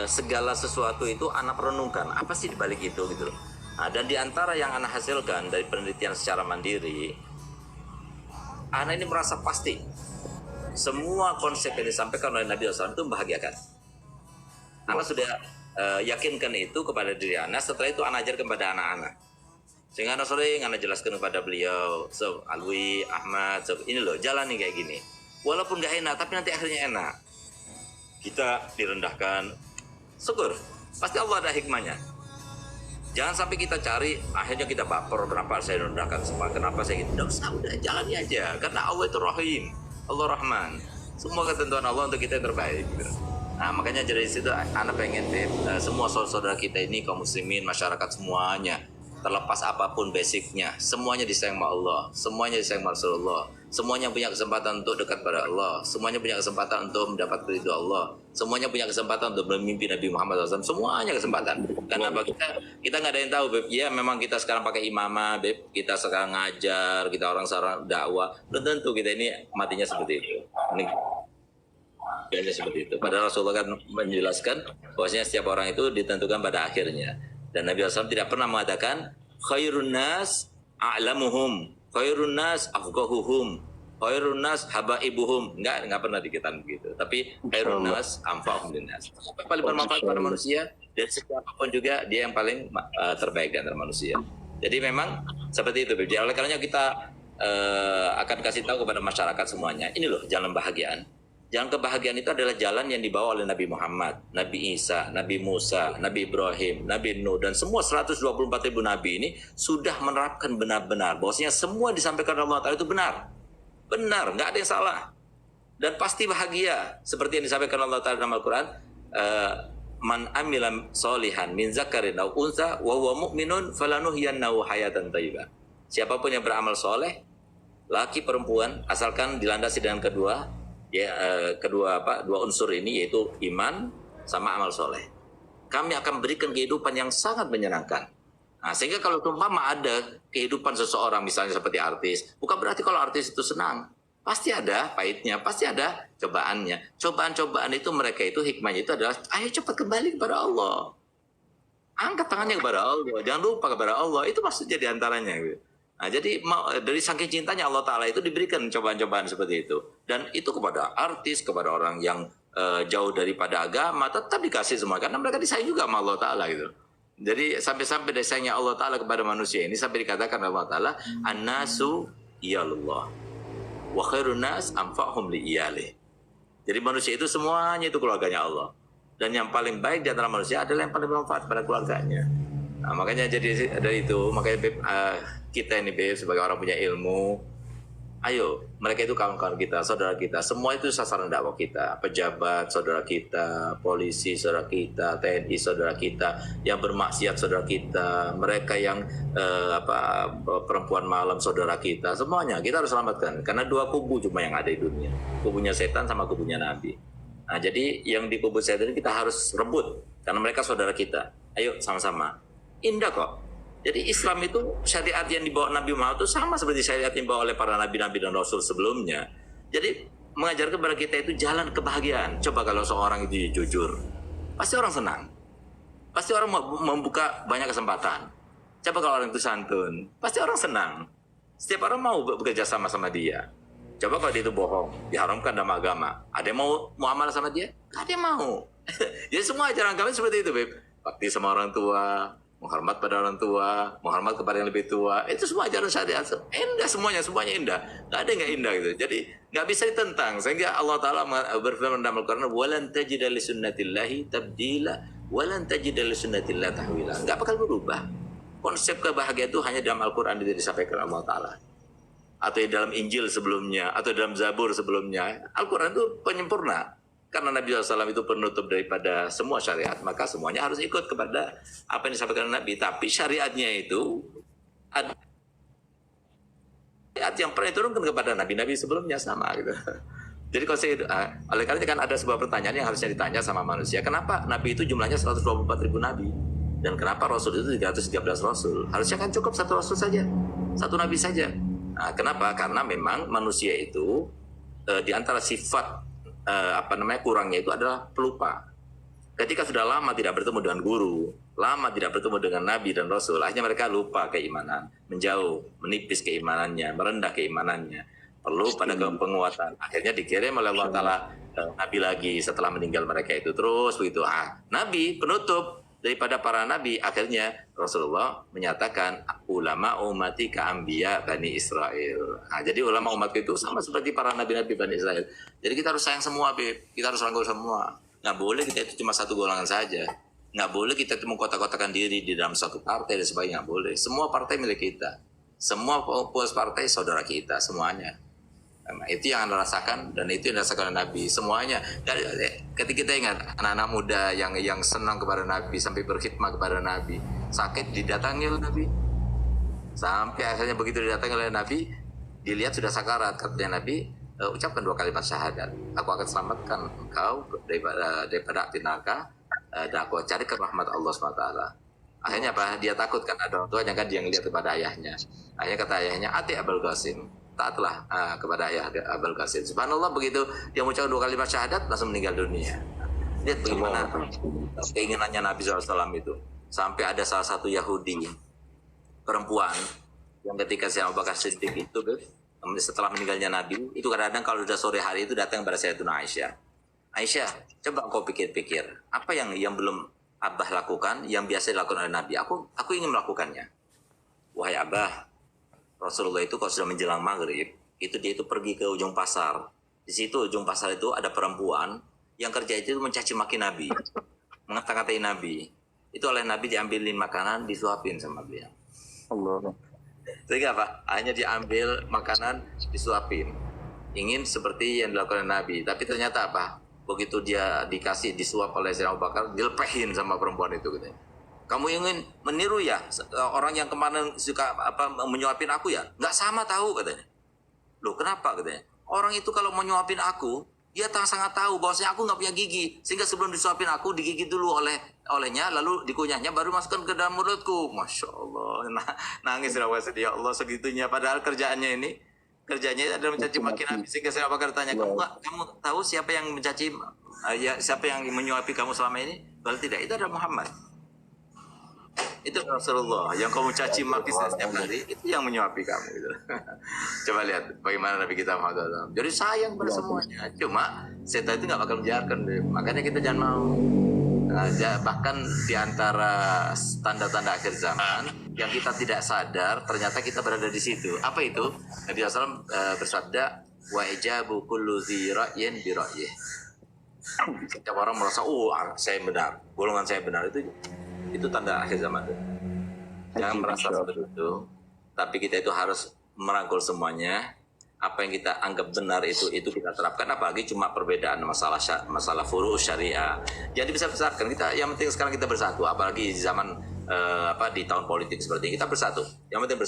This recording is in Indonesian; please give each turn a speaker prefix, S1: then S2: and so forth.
S1: segala sesuatu itu anak renungkan apa sih dibalik itu gitu loh. Nah, dan diantara yang anak hasilkan dari penelitian secara mandiri, anak ini merasa pasti semua konsep yang disampaikan oleh Nabi SAW itu membahagiakan. Anak sudah yakinkan itu kepada diri anak. Setelah itu anak ajar kepada anak-anak. Sehingga anak sering anak jelaskan kepada beliau, so Alwi, Ahmad, so, ini loh jalan nih kayak gini. Walaupun gak enak, tapi nanti akhirnya enak. Kita direndahkan, syukur. Pasti Allah ada hikmahnya. Jangan sampai kita cari, akhirnya kita baper, kenapa saya direndahkan semua, kenapa saya gitu. Udah, jalani aja. Karena Allah itu Rahim, Allah Rahman. Semua ketentuan Allah untuk kita yang terbaik. Gitu. Nah, makanya dari situ anak pengen semua saudara kita ini, kaum muslimin, masyarakat semuanya, terlepas apapun basicnya, semuanya disayang sama Allah, semuanya disayang sama Rasulullah, semuanya punya kesempatan untuk dekat pada Allah, semuanya punya kesempatan untuk mendapat ridho Allah, semuanya punya kesempatan untuk bermimpi Nabi Muhammad SAW, semuanya kesempatan. Karena apa, kita nggak ada yang tahu, Beb. Ya memang kita sekarang pakai imamah, Beb. Kita sekarang ngajar, kita orang sekarang dakwah, belum tentu kita ini matinya seperti itu. Ini seperti itu. Padahal Rasulullah kan menjelaskan bahwasanya setiap orang itu ditentukan pada akhirnya. Dan Nabi SAW tidak pernah mengatakan khairun nas a'lamuhum, khairun nas afqahuhum, khairun nas habaibuhum. Enggak pernah dikatakan begitu. Tapi khairun nas anfa'uhum linnas. Paling bermanfaat pada manusia, dan siapapun juga dia yang paling terbaik di antara manusia. Jadi memang seperti itu. Jadi oleh karenanya kita akan kasih tahu kepada masyarakat semuanya, ini loh jalan kebahagiaan. Jalan kebahagiaan itu adalah jalan yang dibawa oleh Nabi Muhammad, Nabi Isa, Nabi Musa, Nabi Ibrahim, Nabi Nuh, dan semua 124.000 Nabi ini sudah menerapkan benar-benar bahwasanya semua disampaikan Allah Ta'ala itu benar. Benar, nggak ada yang salah. Dan pasti bahagia. Seperti yang disampaikan Allah Ta'ala dalam Al-Quran, man amila solihan min zakarin aw unsa wa huwa mu'minun falanuhyiyannahu hayatan thayyibah. Siapapun yang beramal soleh, laki perempuan, asalkan dilandasi dengan dua unsur ini, yaitu iman sama amal soleh, kami akan berikan kehidupan yang sangat menyenangkan. Nah, sehingga kalau umpama ada kehidupan seseorang misalnya seperti artis, bukan berarti kalau artis itu senang. Pasti ada pahitnya, pasti ada cobaannya. Cobaan-cobaan itu mereka itu hikmahnya itu adalah ayo cepat kembali kepada Allah. Angkat tangannya kepada Allah, jangan lupa kepada Allah. Itu maksudnya diantaranya gitu. Nah, jadi dari saking cintanya Allah Ta'ala itu diberikan cobaan-cobaan seperti itu. Dan itu kepada artis, kepada orang yang jauh daripada agama, tetap dikasih semua. Karena mereka disayang juga sama Allah Ta'ala gitu. Jadi sampai-sampai disayangnya Allah Ta'ala kepada manusia ini, sampai dikatakan Allah Ta'ala, An-nasu iyalullah, wa khairun nas anfa'hum li iyalih. Jadi manusia itu semuanya itu keluarganya Allah. Dan yang paling baik di antara manusia adalah yang paling bermanfaat pada keluarganya. Nah, makanya jadi dari itu, makanya kita ini sebagai orang punya ilmu, ayo, mereka itu kawan-kawan kita, saudara kita, semua itu sasaran dakwah kita, pejabat saudara kita, polisi saudara kita, TNI saudara kita, yang bermaksiat saudara kita, mereka yang perempuan malam saudara kita, semuanya kita harus selamatkan, karena dua kubu cuma yang ada di dunia, kubunya setan sama kubunya Nabi. Nah, jadi yang di kubu setan kita harus rebut, karena mereka saudara kita. Ayo sama-sama. Indah kok. Jadi Islam itu syariat yang dibawa Nabi Muhammad itu sama seperti syariat yang dibawa oleh para nabi-nabi dan rasul sebelumnya. Jadi mengajarkan kepada kita itu jalan kebahagiaan. Coba kalau seorang itu jujur, pasti orang senang. Pasti orang membuka banyak kesempatan. Coba kalau orang itu santun, pasti orang senang. Setiap orang mau bekerja sama dia. Coba kalau dia itu bohong, diharamkan dalam agama. Ada yang mau muamalah sama dia? Gak ada yang mau. Jadi semua ajaran kami seperti itu, Beb. Bakti sama orang tua, menghormat pada orang tua, menghormat kepada yang lebih tua, itu semua ajaran syariat. Indah semuanya indah. Nggak ada yang nggak indah gitu. Jadi nggak bisa ditentang. Sehingga Allah Ta'ala berfirman dalam Al-Quran, walan tajida li sunnatillahi tabdila, walan tajida li sunnatillahi tahwila. Nggak bakal berubah. Konsep kebahagiaan itu hanya dalam Al-Quran itu disampaikan Allah Ta'ala. Atau dalam Injil sebelumnya, atau dalam Zabur sebelumnya. Al-Quran itu penyempurna. Karena Nabi SAW itu penutup daripada semua syariat, maka semuanya harus ikut kepada apa yang disampaikan Nabi. Tapi syariatnya itu ada syariat yang pernah diturunkan kepada Nabi sebelumnya sama gitu. Jadi kalau saya oleh karena kan ada sebuah pertanyaan yang harusnya ditanya sama manusia. Kenapa Nabi itu jumlahnya 124.000 Nabi? Dan kenapa Rasul itu 313 Rasul? Harusnya kan cukup satu Rasul saja, satu Nabi saja. Nah, kenapa? Karena memang manusia itu di antara sifat kurangnya itu adalah pelupa. Ketika sudah lama tidak bertemu dengan guru, lama tidak bertemu dengan Nabi dan Rasul, akhirnya mereka lupa keimanan, menjauh, menipis keimanannya, merendah keimanannya. Perlu pada penguatan. Akhirnya dikirim oleh Allah Ta'ala Nabi lagi setelah meninggal mereka itu. Terus begitu. Nabi penutup daripada para Nabi. Akhirnya Rasulullah menyatakan, ulama umati ka'ambiya Bani Israel. Jadi ulama umatku itu sama seperti para Nabi-Nabi Bani Israel. Jadi kita harus sayang semua, Beb. Kita harus rangkul semua. Nggak boleh kita itu cuma satu golongan saja. Nggak boleh kita itu mengkotak-kotakan diri di dalam satu partai dan sebagainya. Nggak boleh. Semua partai milik kita. Semua pengurus partai saudara kita, semuanya. Nah, itu yang Anda rasakan dan itu yang dirasakan Nabi. Semuanya. Ketika kita ingat anak-anak muda yang senang kepada Nabi, sampai berkhidmat kepada Nabi, sakit didatangi oleh Nabi. Sampai akhirnya begitu didatangi oleh Nabi, dilihat sudah sakarat, katanya Nabi, ucapkan 2 kalimat syahadat. Aku akan selamatkan engkau daripada api neraka dan aku cari ke rahmat Allah SWT. Akhirnya apa? Dia takut kan ada orang tuanya kan, dia ngeliat kepada ayahnya. Akhirnya kata ayahnya, Ati Abul Qasim, taatlah kepada ayah Abul Qasim. Subhanallah, begitu dia mengucapkan 2 kalimat syahadat langsung meninggal dunia. Lihat bagaimana keinginannya Nabi SAW itu. Sampai ada salah satu Yahudi perempuan yang ketika Sayyidina Abu Bakar Siddiq itu setelah meninggalnya Nabi, itu kadang-kadang kalau sudah sore hari itu datang kepada Sayyidatuna Aisyah. Aisyah, coba kau pikir-pikir, apa yang belum Abah lakukan, yang biasa dilakukan oleh Nabi? Aku ingin melakukannya. Wahai Abah, Rasulullah itu kalau sudah menjelang maghrib, dia itu pergi ke ujung pasar. Di situ ujung pasar itu ada perempuan yang kerja itu mencaci maki Nabi, mengata-ngatai Nabi. Itu oleh Nabi diambilin makanan, disuapin sama beliau. Allah. Sehingga apa? Hanya diambil makanan, disuapin. Ingin seperti yang dilakukan Nabi. Tapi ternyata apa? Begitu dia disuap oleh Sayyidina Abu Bakar, dilepehin sama perempuan itu. Gitu. Kamu ingin meniru ya? Orang yang kemarin suka menyuapin aku ya? Nggak sama tahu katanya. Loh kenapa katanya? Orang itu kalau menyuapin aku, dia sangat tahu bahwasanya aku nggak punya gigi. Sehingga sebelum disuapin aku, digigit dulu olehnya, lalu dikunyahnya, baru masukkan ke dalam mulutku. Masya Allah, nangis sedih. Ya Allah segitunya. Padahal kerjaannya adalah mencaci maki Nabi. Sehingga saya bakal tanya, kamu tahu siapa yang mencaci, siapa yang menyuapi kamu selama ini? Kalau tidak, itu adalah Muhammad. Itu Rasulullah yang kamu caci maki setiap hari, itu yang menyuapi kamu gitu. Coba lihat bagaimana Nabi kita Muhammad SAW. Jadi sayang pada semuanya. Cuma setan itu nggak bakal membiarkan, makanya kita jangan mau. Bahkan di antara tanda-tanda akhir zaman yang kita tidak sadar, ternyata kita berada di situ. Apa itu? Nabi SAW bersabda, wa ijabu kullu dzi ra'yin bi ra'yih. Setiap orang merasa, saya benar, golongan saya benar, itu tanda akhir zaman. Jangan merasa seperti itu, tapi kita itu harus merangkul semuanya. Apa yang kita anggap benar itu kita terapkan, apalagi cuma perbedaan masalah furu' syariah. Jadi bisa besarkan kita. Yang penting sekarang kita bersatu, apalagi di zaman di tahun politik seperti ini, kita bersatu. Yang penting bersatu.